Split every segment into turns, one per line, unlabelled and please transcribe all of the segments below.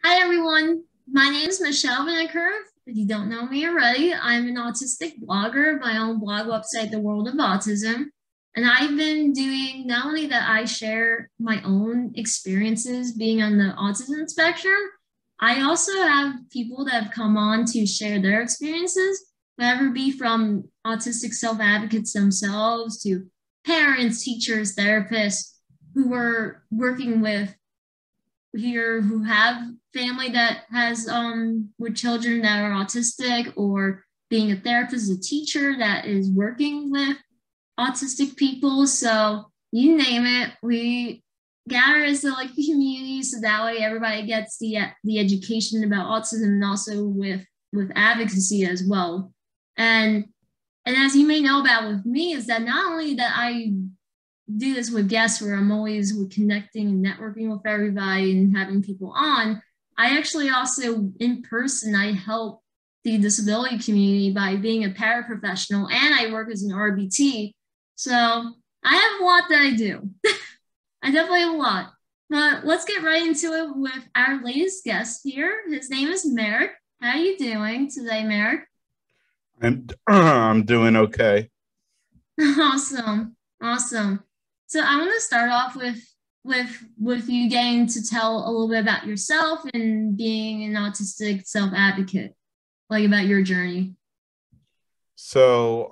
Hi, everyone. My name is Michelle Vineker. If you don't know me already, I'm an autistic blogger, my own blog website, The World of Autism. And I've been doing not only that I share my own experiences being on the autism spectrum, I also have people that have come on to share their experiences, whether it be from autistic self advocates themselves to parents, teachers, therapists who are working with here who have family that has with children that are autistic, or being a therapist, a teacher that is working with autistic people. So you name it, we gather as a community, so that way everybody gets the education about autism, and also with advocacy as well. And as you may know about with me, is that not only that I do this with guests where I'm always connecting and networking with everybody and having people on, I actually also in person, I help the disability community by being a paraprofessional, and I work as an RBT. So I have a lot that I do. I definitely have a lot. But let's get right into it with our latest guest here. His name is Merrick. How are you doing today, Merrick?
I'm doing okay.
Awesome. Awesome. So I want to start off with you getting to tell a little bit about yourself and being an autistic self-advocate, like about your journey.
So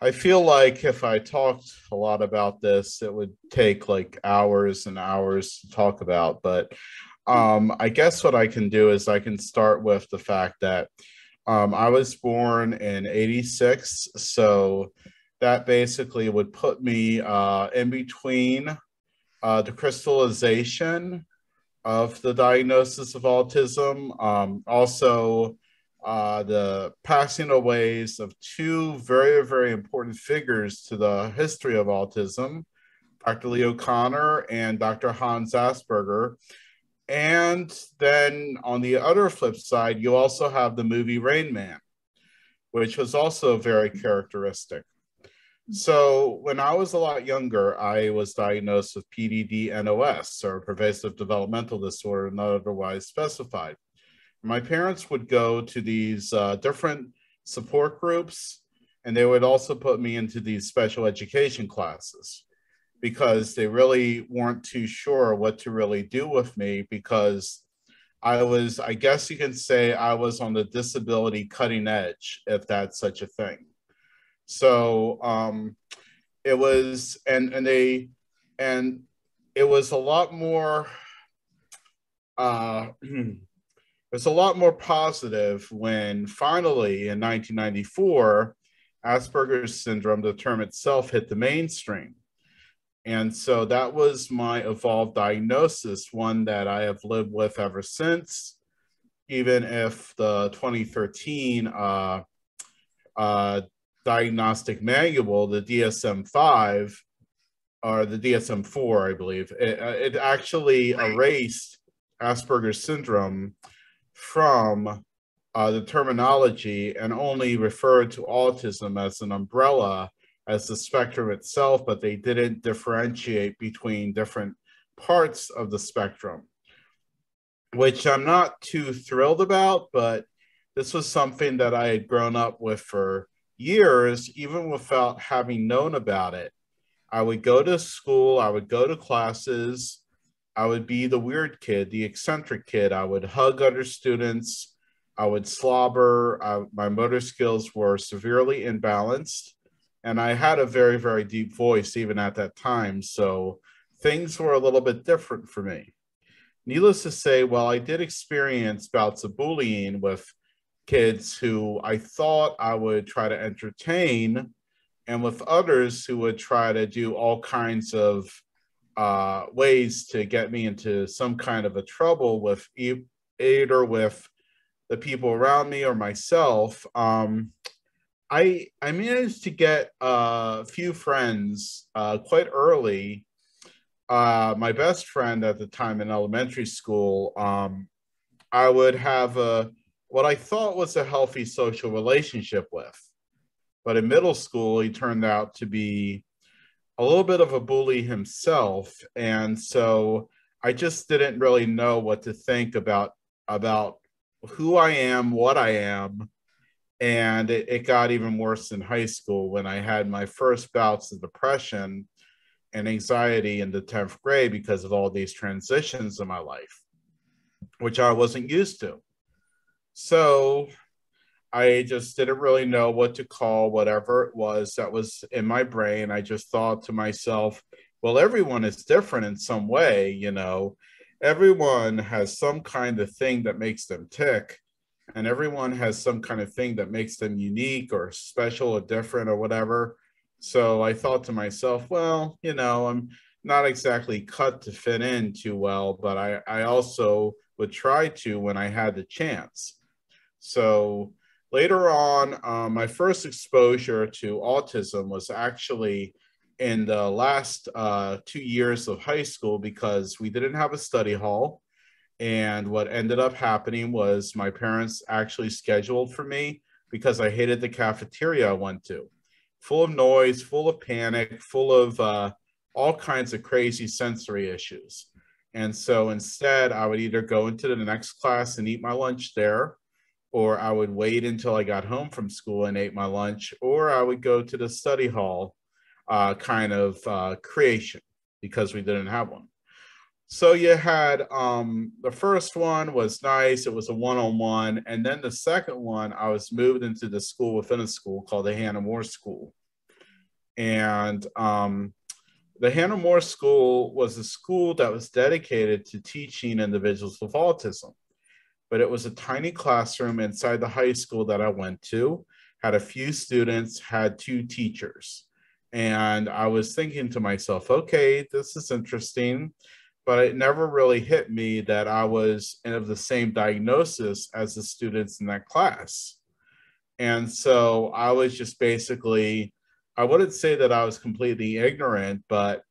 I feel like if I talked a lot about this, it would take like hours and hours to talk about. But I guess what I can do is I can start with the fact that I was born in '86, so that basically would put me in between the crystallization of the diagnosis of autism. Also, the passing aways of two very, very important figures to the history of autism, Dr. Leo Kanner and Dr. Hans Asperger. And then on the other flip side, you also have the movie Rain Man, which was also very characteristic. So when I was a lot younger, I was diagnosed with PDD-NOS, or pervasive developmental disorder, not otherwise specified. My parents would go to these different support groups, and they would also put me into these special education classes because they really weren't too sure what to really do with me, because I guess you can say I was on the disability cutting edge, if that's such a thing. So it was, and it was a lot more, it was a lot more positive when finally in 1994, Asperger's syndrome, the term itself, hit the mainstream. And so that was my evolved diagnosis, one that I have lived with ever since, even if the 2013 diagnostic manual, the DSM-5, or the DSM-4, I believe, it actually erased Asperger's syndrome from the terminology and only referred to autism as an umbrella, as the spectrum itself, but they didn't differentiate between different parts of the spectrum, which I'm not too thrilled about, but this was something that I had grown up with for years, even without having known about it. I would go to school, I would go to classes, I would be the weird kid, the eccentric kid. I would hug other students, I would slobber, my motor skills were severely imbalanced, and I had a very, very deep voice even at that time. So things were a little bit different for me. Needless to say, while I did experience bouts of bullying with kids who I thought I would try to entertain, and with others who would try to do all kinds of ways to get me into some kind of a trouble with either with the people around me or myself, I managed to get a few friends quite early. My best friend at the time in elementary school, I would have what I thought was a healthy social relationship with. But in middle school, he turned out to be a little bit of a bully himself. And so I just didn't really know what to think about who I am, what I am. And it got even worse in high school when I had my first bouts of depression and anxiety in the 10th grade because of all these transitions in my life, which I wasn't used to. So I just didn't really know what to call whatever it was that was in my brain. I just thought to myself, well, everyone is different in some way, you know. Everyone has some kind of thing that makes them tick, and everyone has some kind of thing that makes them unique or special or different or whatever. So I thought to myself, well, you know, I'm not exactly cut to fit in too well, but I also would try to when I had the chance. So later on, my first exposure to autism was actually in the last 2 years of high school because we didn't have a study hall. And what ended up happening was my parents actually scheduled for me because I hated the cafeteria I went to. Full of noise, full of panic, full of all kinds of crazy sensory issues. And so instead, I would either go into the next class and eat my lunch there, or I would wait until I got home from school and ate my lunch, or I would go to the study hall kind of creation because we didn't have one. So you had the first one was nice. It was a one-on-one. And then the second one, I was moved into the school within a school called the Hannah More School. And the Hannah More School was a school that was dedicated to teaching individuals with autism. But it was a tiny classroom inside the high school that I went to, had a few students, had two teachers. And I was thinking to myself, okay, this is interesting, but it never really hit me that I was of the same diagnosis as the students in that class. And so I was just basically, I wouldn't say that I was completely ignorant, but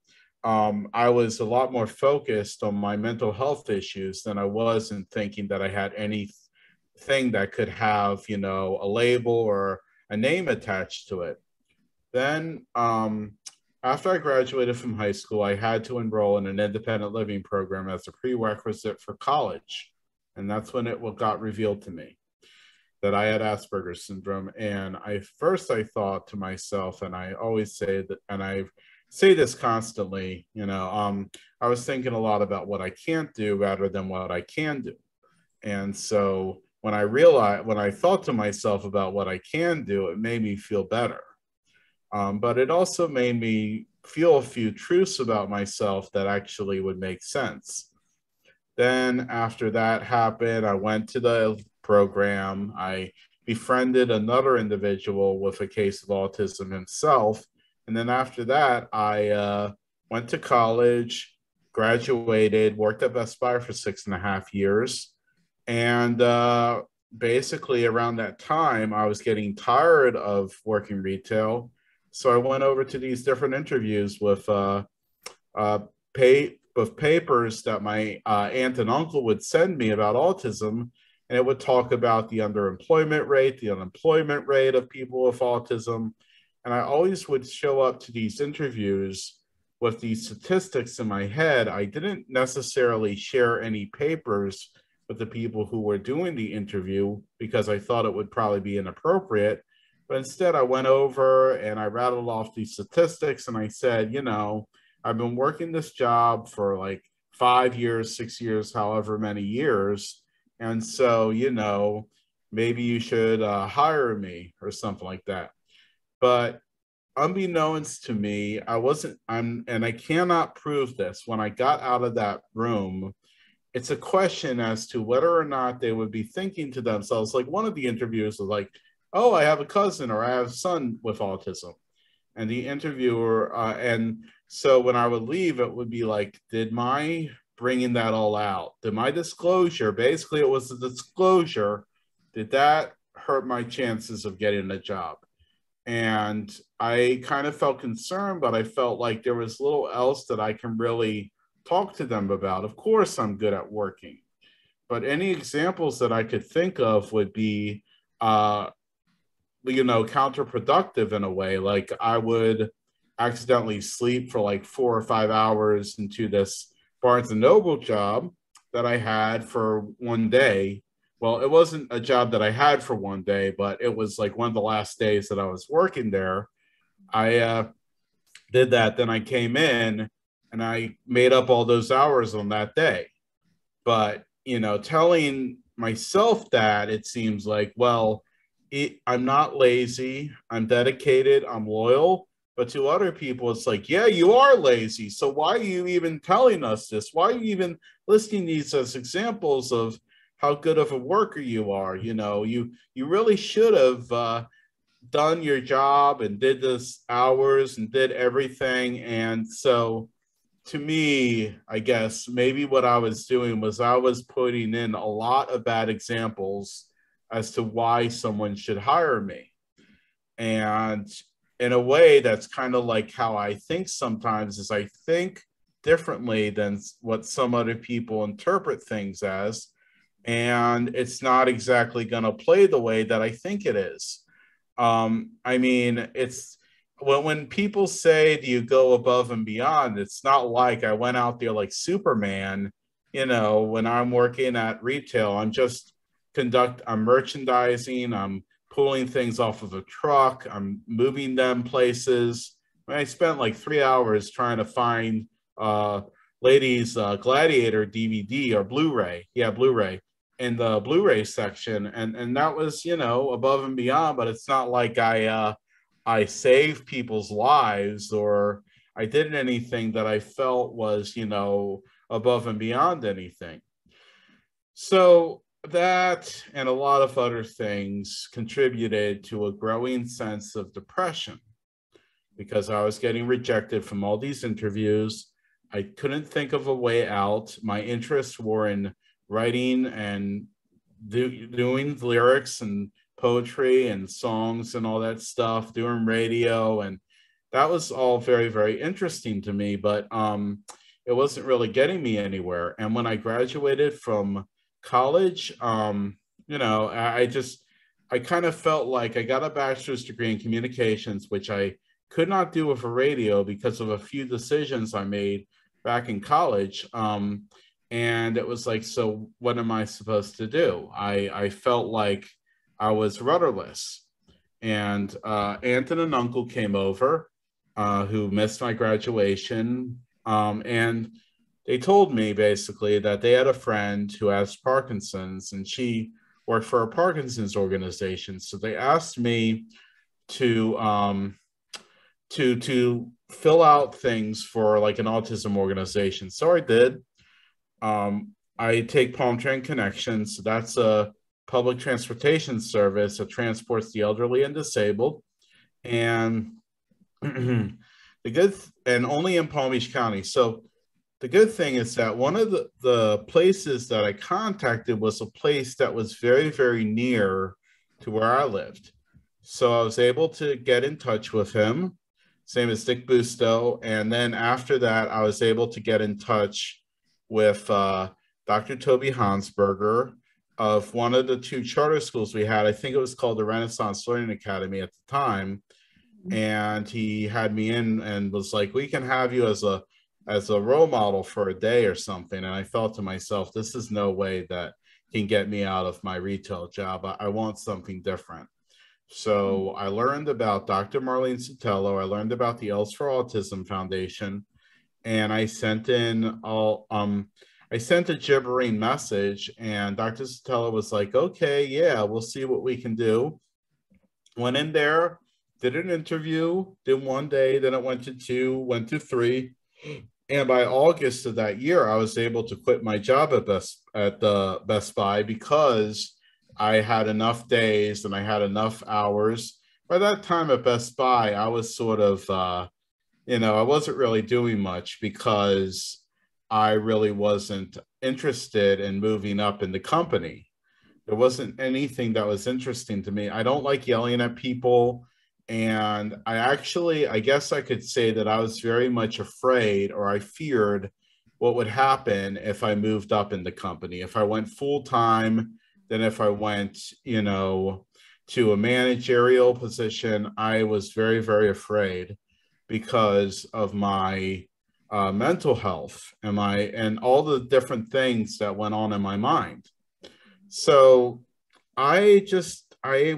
I was a lot more focused on my mental health issues than I was in thinking that I had anything that could have, you know, a label or a name attached to it. Then, after I graduated from high school, I had to enroll in an independent living program as a prerequisite for college. And that's when it got revealed to me that I had Asperger's syndrome. And I thought to myself, and I always say that, and I say this constantly, you know, I was thinking a lot about what I can't do rather than what I can do. And so when I thought to myself about what I can do, it made me feel better. But it also made me feel a few truths about myself that actually would make sense. Then after that happened, I went to the program. I befriended another individual with a case of autism himself. And then after that, I went to college, graduated, worked at Best Buy for 6.5 years. And basically around that time, I was getting tired of working retail. So I went over to these different interviews with uh, papers that my aunt and uncle would send me about autism, and it would talk about the underemployment rate, the unemployment rate of people with autism. And I always would show up to these interviews with these statistics in my head. I didn't necessarily share any papers with the people who were doing the interview because I thought it would probably be inappropriate. But instead, I went over and I rattled off these statistics and I said, you know, I've been working this job for like 5 years, 6 years, however many years. And so, you know, maybe you should hire me or something like that. But unbeknownst to me, and I cannot prove this. When I got out of that room, it's a question as to whether or not they would be thinking to themselves, like one of the interviewers was like, oh, I have a cousin or I have a son with autism. And the interviewer, and so when I would leave, it would be like, did my bringing that all out, did my disclosure, basically it was a disclosure, did that hurt my chances of getting a job? And I kind of felt concerned, but I felt like there was little else that I can really talk to them about. Of course, I'm good at working, but any examples that I could think of would be, you know, counterproductive in a way. Like I would accidentally sleep for like 4 or 5 hours into this Barnes and Noble job that I had for one day. Well, it wasn't a job that I had for one day, but it was like one of the last days that I was working there. I did that. Then I came in and I made up all those hours on that day. But, telling myself that, it seems like, well, I'm not lazy, I'm dedicated, I'm loyal. But to other people, it's like, yeah, you are lazy. So why are you even telling us this? Why are you even listing these as examples of how good of a worker you are? You really should have done your job and did this hours and did everything. And so to me, I guess maybe what I was doing was I was putting in a lot of bad examples as to why someone should hire me. And in a way, that's kind of like how I think sometimes is I think differently than what some other people interpret things as. And it's not exactly going to play the way that I think it is. I mean, it's when people say, do you go above and beyond? It's not like I went out there like Superman. When I'm working at retail, I'm merchandising, I'm pulling things off of a truck, I'm moving them places. I spent like 3 hours trying to find ladies Gladiator DVD or Blu-ray. Yeah, Blu-ray in the Blu-ray section, and that was above and beyond. But it's not like I saved people's lives or I did anything that I felt was above and beyond anything. So that and a lot of other things contributed to a growing sense of depression because I was getting rejected from all these interviews. I couldn't think of a way out. My interests were in writing and doing lyrics and poetry and songs and all that stuff, doing radio. And that was all very, very interesting to me, but it wasn't really getting me anywhere. And when I graduated from college, I kind of felt like I got a bachelor's degree in communications, which I could not do with a radio because of a few decisions I made back in college. And it was like, so what am I supposed to do? I felt like I was rudderless. And aunt and an uncle came over who missed my graduation. And they told me basically that they had a friend who has Parkinson's and she worked for a Parkinson's organization. So they asked me to fill out things for like an autism organization. So I did. I take Palm Train Connections. So that's a public transportation service that transports the elderly and disabled. And and only in Palm Beach County. So the good thing is that one of the places that I contacted was a place that was very, very near to where I lived. So I was able to get in touch with him, same as Dick Busto. And then after that, I was able to get in touch with Dr. Toby Hansberger of one of the two charter schools we had. I think it was called the Renaissance Learning Academy at the time. And he had me in and was like, we can have you as a role model for a day or something. And I thought to myself, this is no way that can get me out of my retail job. I want something different. So I learned about Dr. Marlene Sotelo. I learned about the Else for Autism Foundation, and I sent I sent a gibbering message, and Dr. Sotelo was like, okay, yeah, we'll see what we can do. Went in there, did an interview, did one day, then it went to 2, went to 3. And by August of that year, I was able to quit my job at the Best Buy because I had enough days and I had enough hours. By that time at Best Buy, I was sort of, I wasn't really doing much because I really wasn't interested in moving up in the company. There wasn't anything that was interesting to me. I don't like yelling at people. And I guess I could say that I was very much afraid, or I feared what would happen if I moved up in the company. If I went full time, then if I went, to a managerial position, I was very, very afraid because of my mental health and all the different things that went on in my mind. So I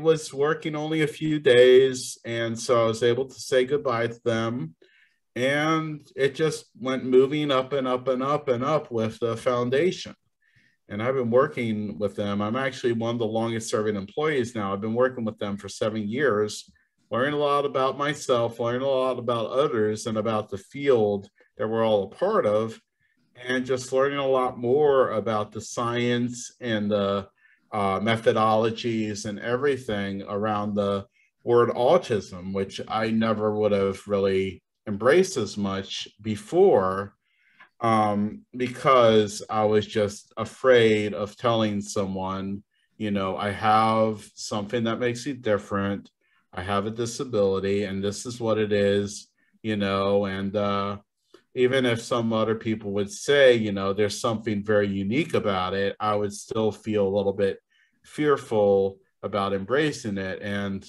was working only a few days, and so I was able to say goodbye to them, and it just went moving up and up and up and up with the foundation. And I've been working with them. I'm actually one of the longest serving employees now. I've been working with them for 7 years, learning a lot about myself, learning a lot about others, and about the field that we're all a part of, and just learning a lot more about the science and the methodologies and everything around the word autism, which I never would have really embraced as much before, because I was just afraid of telling someone, I have something that makes me different. I have a disability, and this is what it is, and even if some other people would say, there's something very unique about it, I would still feel a little bit fearful about embracing it. And,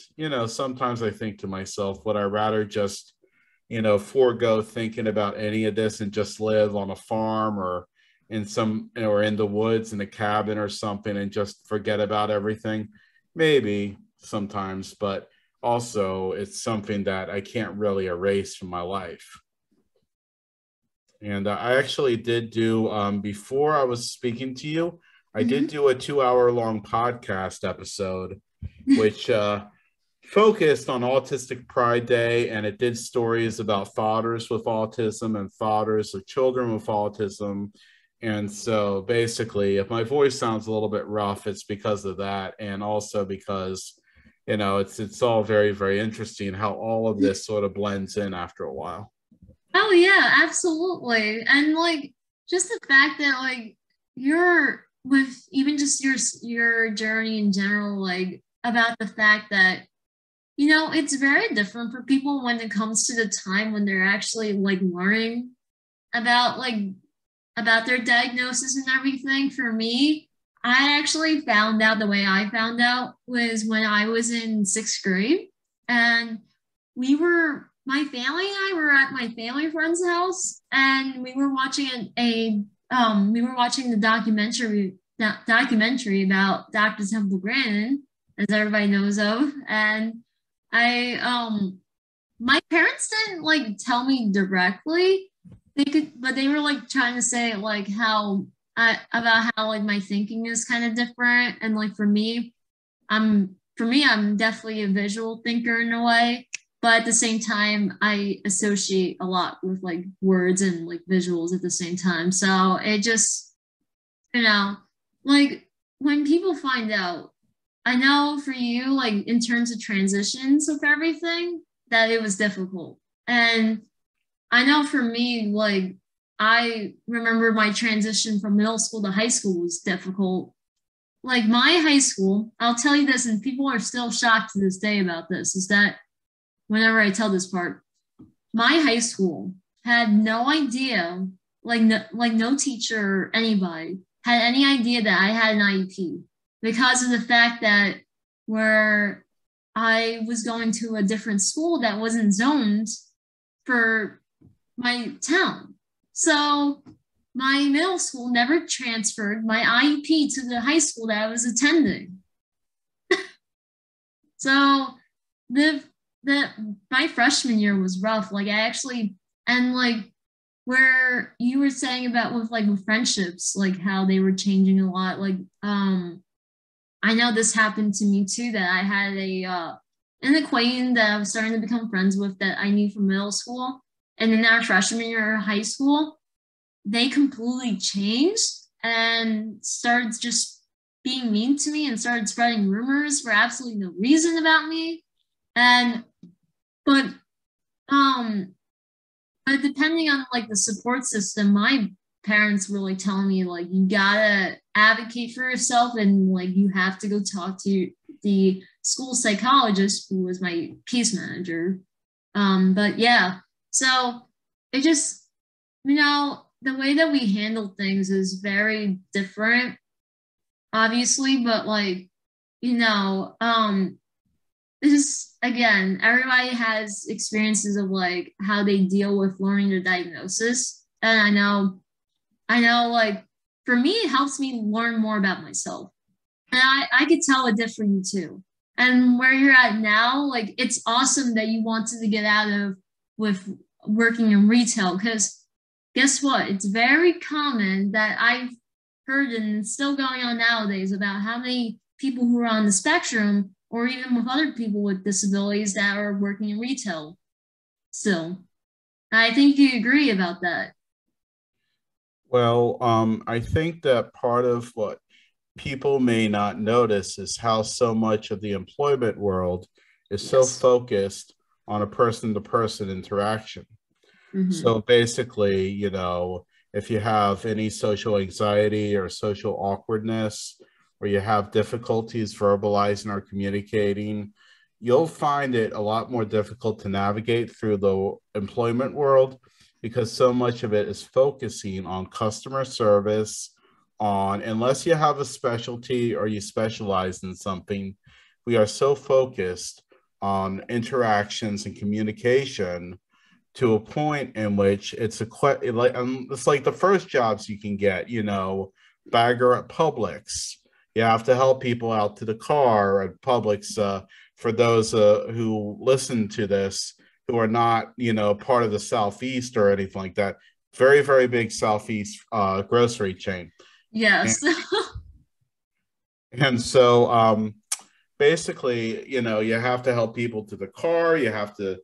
sometimes I think to myself, would I rather just, forego thinking about any of this and just live on a farm or in the woods in a cabin or something and just forget about everything? Maybe sometimes, but also it's something that I can't really erase from my life. And I actually did do, before I was speaking to you, I did do a 2-hour long podcast episode, which focused on Autistic Pride Day. And it did stories about fathers with autism and fathers of children with autism. And so basically, if my voice sounds a little bit rough, it's because of that. And also because, it's all very, very interesting how all of this sort of blends in after a while.
Oh yeah, absolutely. And like just the fact that like you're with even just your journey in general, like about the fact that it's very different for people when it comes to the time when they're actually like learning about their diagnosis and everything. For me, I actually found out the way I found out was when I was in 6th grade, and my family and I were at my family friend's house, and we were watching the documentary about Dr. Temple Grandin, as everybody knows of. And my parents didn't like tell me directly. But they were like trying to say like about how like my thinking is kind of different, and like for me, I'm definitely a visual thinker in a way. But at the same time, I associate a lot with like words and like visuals at the same time. So it just, like when people find out, I know for you, like in terms of transitions of everything, that it was difficult. And I know for me, like I remember my transition from middle school to high school was difficult. Like my high school, I'll tell you this, and people are still shocked to this day about this, is that whenever I tell this part, my high school had no idea, like no teacher or anybody had any idea that I had an IEP, because of the fact that where I was going to a different school that wasn't zoned for my town. So my middle school never transferred my IEP to the high school that I was attending. So my freshman year was rough. Like I actually, and like where you were saying about with friendships, like how they were changing a lot. Like I know this happened to me too, that I had an acquaintance that I was starting to become friends with that I knew from middle school. And in our freshman year of high school, they completely changed and started just being mean to me and started spreading rumors for absolutely no reason about me. But depending on like the support system, my parents were like telling me like you gotta advocate for yourself, and like you have to go talk to the school psychologist, who was my case manager. But yeah, so it just, the way that we handle things is very different, obviously, but like, this again, everybody has experiences of like how they deal with learning their diagnosis. And I know like for me, it helps me learn more about myself. And I could tell it did for you too. And where you're at now, like it's awesome that you wanted to get out of with working in retail because guess what? It's very common that I've heard and it's still going on nowadays about how many people who are on the spectrum or even with other people with disabilities that are working in retail still. And I think you agree about that.
Well, I think that part of what people may not notice is how so much of the employment world is so
Yes.
focused on a person to person interaction.
Mm-hmm.
So basically, if you have any social anxiety or social awkwardness, or you have difficulties verbalizing or communicating, you'll find it a lot more difficult to navigate through the employment world because so much of it is focusing on customer service, on unless you have a specialty or you specialize in something, we are so focused on interactions and communication to a point in which it's like the first jobs you can get, bagger at Publix. You have to help people out to the car at Publix. For those who listen to this who are not, part of the Southeast or anything like that, very, very big Southeast grocery chain. And,
Yes.
and so basically, you have to help people to the car, you have to,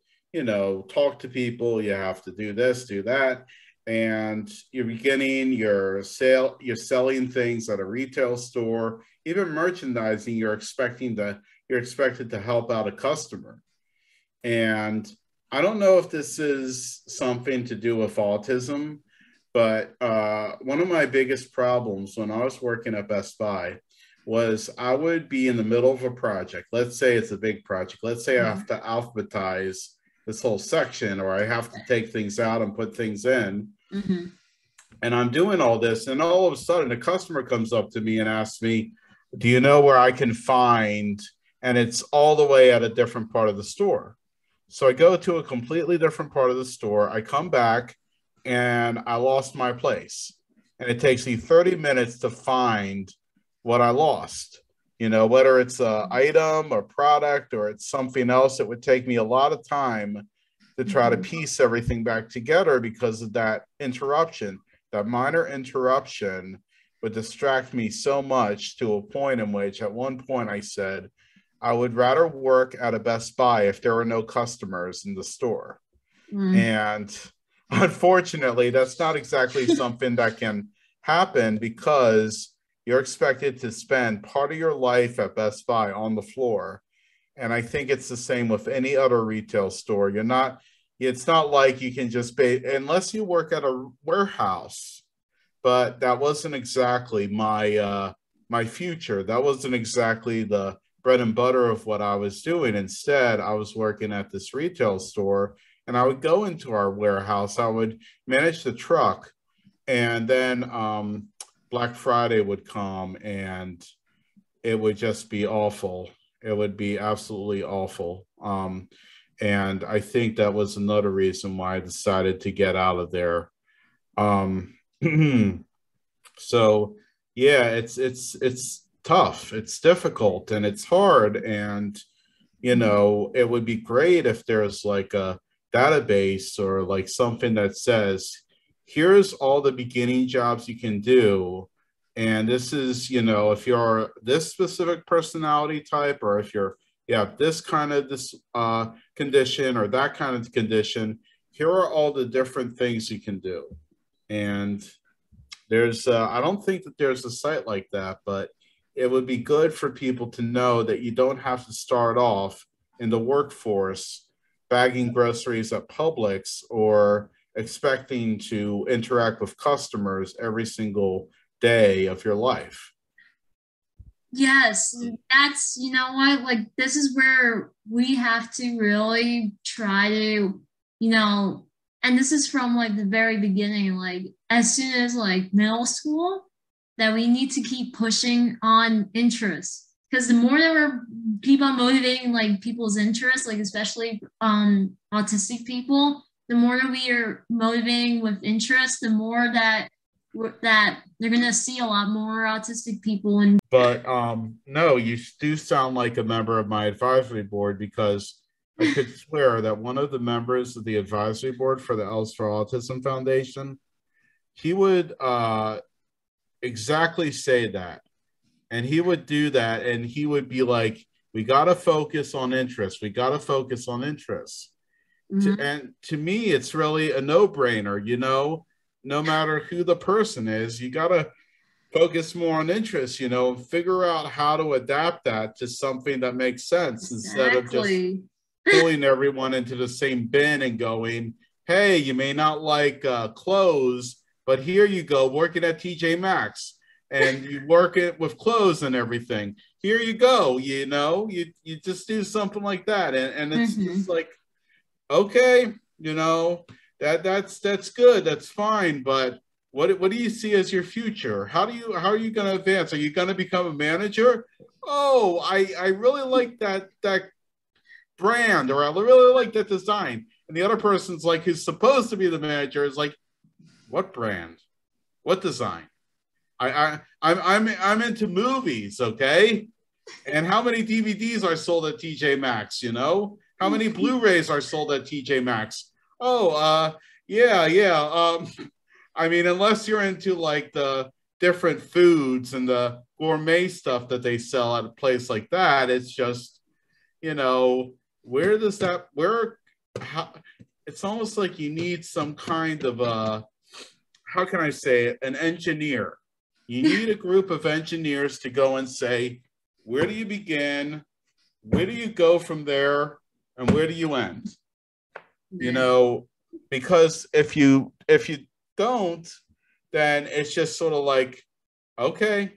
talk to people, you have to do this, do that. And you're beginning you're selling things at a retail store, even merchandising, you're expected to help out a customer. And I don't know if this is something to do with autism, but one of my biggest problems when I was working at Best Buy was I would be in the middle of a project. Let's say it's a big project. Let's say I have to alphabetize this whole section, or I have to take things out and put things in.
Mm-hmm.
And I'm doing all this, and all of a sudden, a customer comes up to me and asks me, "Do you know where I can find?" And it's all the way at a different part of the store. So I go to a completely different part of the store. I come back and I lost my place. And it takes me 30 minutes to find what I lost. Whether it's an item or product or it's something else, it would take me a lot of time to try to
Mm-hmm.
piece everything back together because of that interruption. That minor interruption would distract me so much to a point in which at one point I said, I would rather work at a Best Buy if there were no customers in the store.
Mm.
And unfortunately, that's not exactly something that can happen because you're expected to spend part of your life at Best Buy on the floor. And I think it's the same with any other retail store. It's not like you can just pay, unless you work at a warehouse, but that wasn't exactly my future. That wasn't exactly the bread and butter of what I was doing. Instead, I was working at this retail store, and I would go into our warehouse. I would manage the truck, and then Black Friday would come, and it would just be awful. It would be absolutely awful. And I think that was another reason why I decided to get out of there. Um, So yeah, it's tough, it's difficult, and it's hard. And it would be great if there's like a database or like something that says, here's all the beginning jobs you can do. And this is, if you're this specific personality type, or if you have this kind of this condition or that kind of condition, here are all the different things you can do. And I don't think that there's a site like that, but it would be good for people to know that you don't have to start off in the workforce bagging groceries at Publix or expecting to interact with customers every single day of your life.
Yes, that's, you know what, like this is where we have to really try to, you know, and this is from like the very beginning, like as soon as like middle school, that we need to keep pushing on interest. because the more that we're keep on motivating like people's interests, like especially autistic people, the more that we are motivating with interest, the more that they're gonna see a lot more autistic people. And
But no, you do sound like a member of my advisory board, because I could swear that one of the members of the advisory board for the Els for Autism Foundation, he would exactly say that. And he would do that, and he would be like, we got to focus on interest. We got to focus on interest. And to me, it's really a no-brainer, you know, no matter who the person is, you got to focus more on interest, you know, figure out how to adapt that to something that makes sense instead of just pulling everyone into the same bin and going, hey, you may not like clothes, but here you go working at TJ Maxx and you work it with clothes and everything. Here you go, you know, you just do something like that. And it's just like, okay, you know, that's good, that's fine, but what do you see as your future? How are you going to advance? Are you going to become a manager? Oh, I really like that brand, or I really like that design. And the other person's like, who's supposed to be the manager, is like, what brand? What design? I'm into movies, okay? And how many DVDs are sold at TJ Maxx, you know? How many Blu-rays are sold at TJ Maxx? Oh, yeah. I mean, unless you're into like the different foods and the gourmet stuff that they sell at a place like that, it's just, you know, it's almost like you need some kind of how can I say it, an engineer. You need a group of engineers to go and say, where do you begin? Where do you go from there? And where do you end? You know, because if you don't, then it's just sort of like, okay.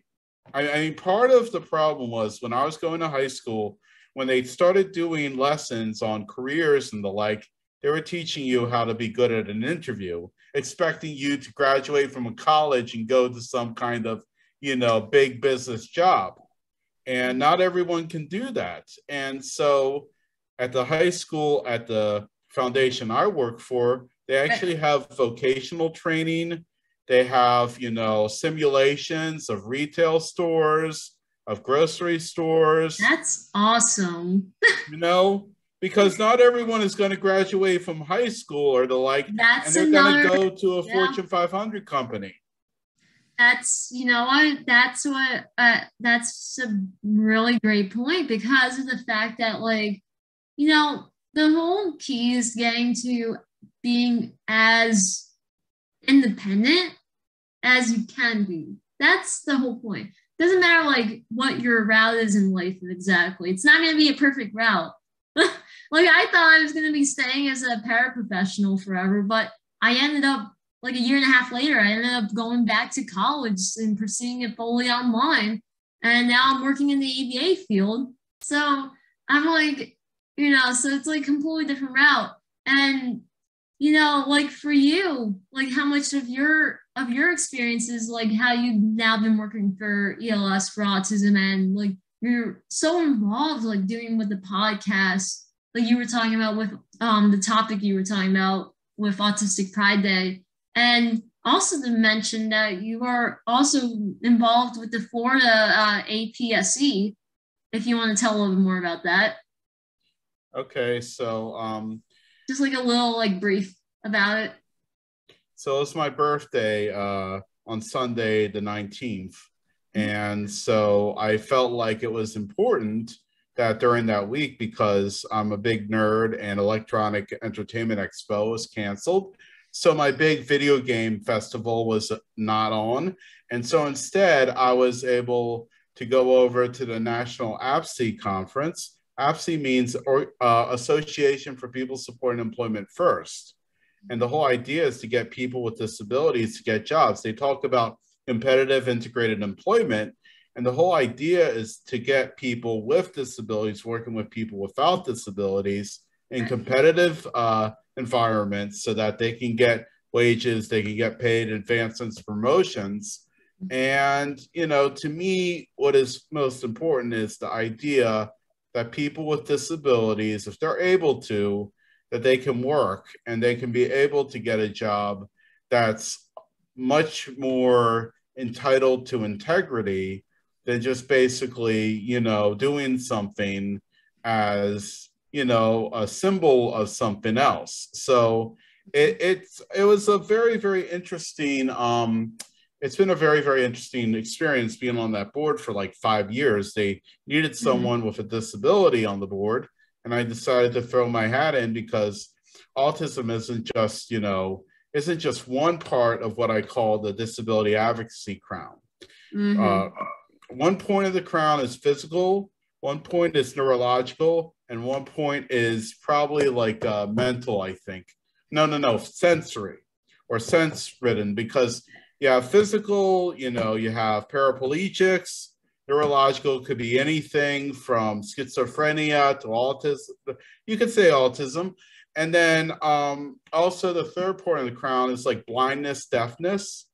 I mean, part of the problem was when I was going to high school, when they started doing lessons on careers and the like, they were teaching you how to be good at an interview, expecting you to graduate from a college and go to some kind of, you know, big business job. And not everyone can do that. And so at the high school, at the foundation I work for, they actually have vocational training. They have, you know, simulations of retail stores, of grocery stores.
That's awesome.
You know, because not everyone is going to graduate from high school or the like, and they're going to go to a Fortune 500 company.
That's, you know what, that's a really great point, because of the fact that, like, you know, the whole key is getting to being as independent as you can be. That's the whole point. Doesn't matter like what your route is in life exactly. It's not going to be a perfect route. Like, I thought I was going to be staying as a paraprofessional forever, but I ended up, like a year and a half later, I ended up going back to college and pursuing it fully online. And now I'm working in the ABA field. So I'm like, you know, so it's like a completely different route. And, you know, like for you, like how much of your experiences, like how you've now been working for ELS for Autism, and like you're so involved, like doing with the podcast, like you were talking about with the topic you were talking about with Autistic Pride Day. And also to mention that you are also involved with the Florida APSE, if you want to tell a little bit more about that.
Okay, so
just like a little like brief about it.
So it's my birthday on Sunday the 19th. And so I felt like it was important that during that week, because I'm a big nerd and Electronic Entertainment Expo was canceled, so my big video game festival was not on. And so instead, I was able to go over to the National APSE conference. APSE means Association for People Supporting Employment First. And the whole idea is to get people with disabilities to get jobs. They talk about competitive integrated employment. And the whole idea is to get people with disabilities working with people without disabilities in competitive environments so that they can get wages, they can get paid advancements, promotions, And, to me, what is most important is the idea that people with disabilities, if they're able to, that they can work and they can be able to get a job that's much more entitled to integrity than just basically, doing something as, a symbol of something else. So it was a very, very interesting it's been a very, very interesting experience being on that board for like 5 years. They needed someone with a disability on the board, and I decided to throw my hat in because autism isn't just one part of what I call the disability advocacy crown. One point of the crown is physical, one point is neurological, and one point is probably like mental, I think. No, sensory or sense ridden, because you have physical, you have paraplegics, neurological could be anything from schizophrenia to autism. You could say autism. And then also the third part of the crown is like blindness, deafness.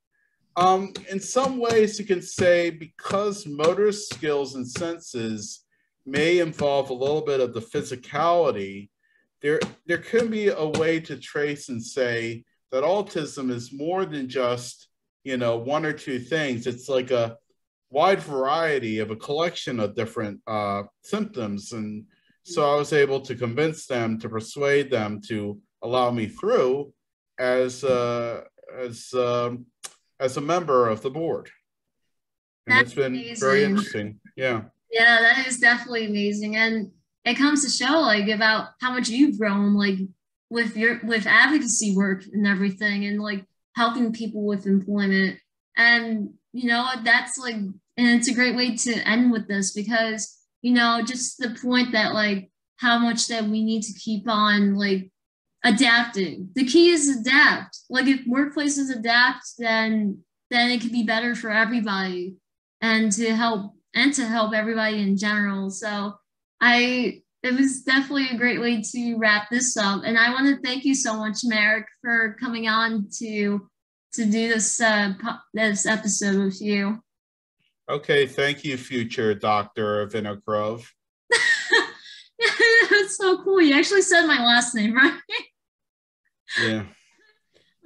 In some ways, you can say because motor skills and senses may involve a little bit of the physicality, there can be a way to trace and say that autism is more than just, one or two things. It's like a wide variety of a collection of different symptoms. And so I was able to convince them, to persuade them to allow me through as a member of the board. And
That's
it's been
amazing.
very interesting. Yeah.
Yeah, that is definitely amazing. And it comes to show like about how much you've grown like with advocacy work and everything, and like helping people with employment. And that's like, and it's a great way to end with this, because just the point that like how much that we need to keep on like adapting. The key is adapt. Like if workplaces adapt, then it could be better for everybody, and to help everybody in general. So it was definitely a great way to wrap this up. And I want to thank you so much, Merrick, for coming on to do this episode with you.
Okay, thank you, future Dr. Vinogrove.
That's so cool. You actually said my last name, right?
Yeah.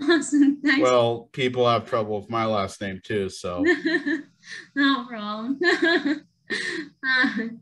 Awesome. Thanks.
Well, people have trouble with my last name too, so.
No problem. Thanks.